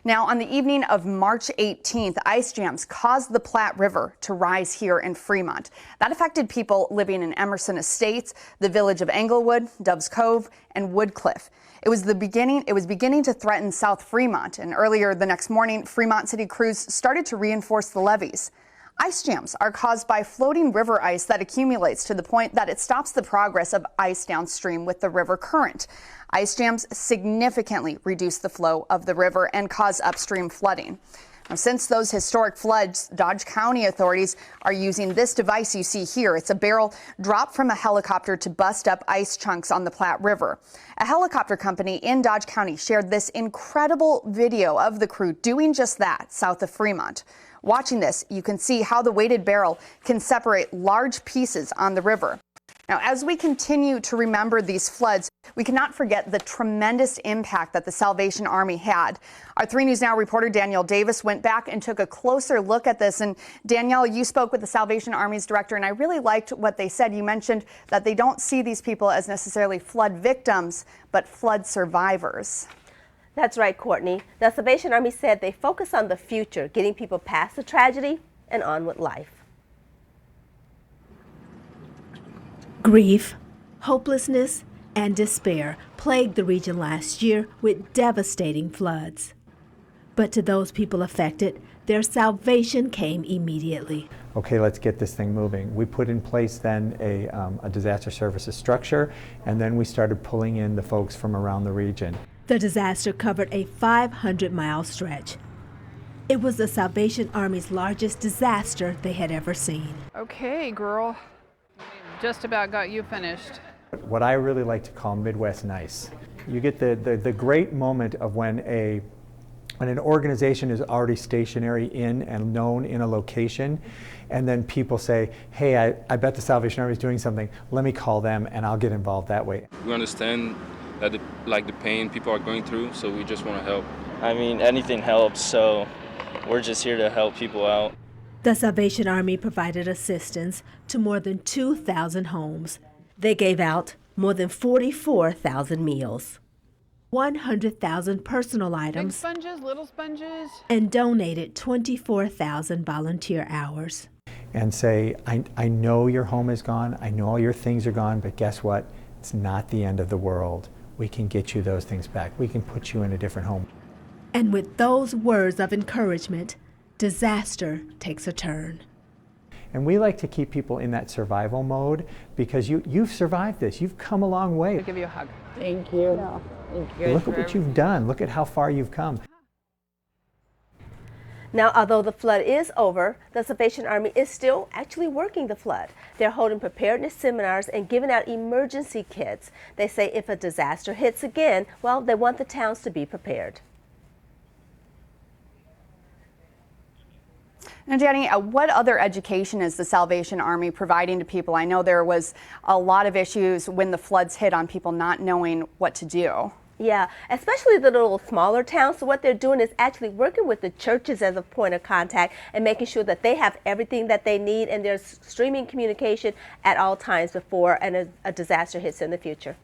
Now, on the evening of March 18th, ice jams caused the Platte River to rise here in Fremont. That affected people living in Emerson Estates, the village of Englewood, Doves Cove, and Woodcliff. It was beginning to threaten South Fremont, and earlier the next morning, Fremont city crews started to reinforce the levees. Ice jams are caused by floating river ice that accumulates to the point that it stops the progress of ice downstream with the river current. Ice jams significantly reduce the flow of the river and cause upstream flooding. Now, since those historic floods, Dodge County authorities are using this device you see here. It's a barrel dropped from a helicopter to bust up ice chunks on the Platte River. A helicopter company in Dodge County shared this incredible video of the crew doing just that south of Fremont. Watching this, you can see how the weighted barrel can separate large pieces on the river. Now, as we continue to remember these floods, we cannot forget the tremendous impact that the Salvation Army had. Our 3 News Now reporter Danielle Davis went back and took a closer look at this. And Danielle, you spoke with the Salvation Army's director, and I really liked what they said. You mentioned that they don't see these people as necessarily flood victims, but flood survivors. That's right, Courtney. The Salvation Army said they focus on the future, getting people past the tragedy and on with life. Grief, hopelessness, and despair plagued the region last year with devastating floods. But to those people affected, their salvation came immediately. Okay, let's get this thing moving. We put in place then a disaster services structure, and then we started pulling in the folks from around the region. The disaster covered a 500-mile stretch. It was the Salvation Army's largest disaster they had ever seen. Okay, girl. Just about got you finished. What I really like to call Midwest nice. You get the great moment of when an organization is already stationary in and known in a location, and then people say, hey, I bet the Salvation Army is doing something. Let me call them and I'll get involved that way. We understand that the pain people are going through, so we just want to help. I mean, anything helps, so we're just here to help people out. The Salvation Army provided assistance to more than 2,000 homes. They gave out more than 44,000 meals, 100,000 personal items, big sponges, little sponges, and donated 24,000 volunteer hours. And say, I know your home is gone, I know all your things are gone, but guess what? It's not the end of the world. We can get you those things back. We can put you in a different home. And with those words of encouragement, disaster takes a turn. And we like to keep people in that survival mode because you've survived this. You've come a long way. I'll give you a hug. Thank you. Yeah. Thank you. Look at what you've done. Look at how far you've come. Now, although the flood is over, the Salvation Army is still actually working the flood. They're holding preparedness seminars and giving out emergency kits. They say if a disaster hits again, well, they want the towns to be prepared. Now, Danny, what other education is the Salvation Army providing to people? I know there was a lot of issues when the floods hit on people not knowing what to do. Yeah, especially the little smaller towns. So what they're doing is actually working with the churches as a point of contact and making sure that they have everything that they need, and there's streaming communication at all times before a disaster hits in the future.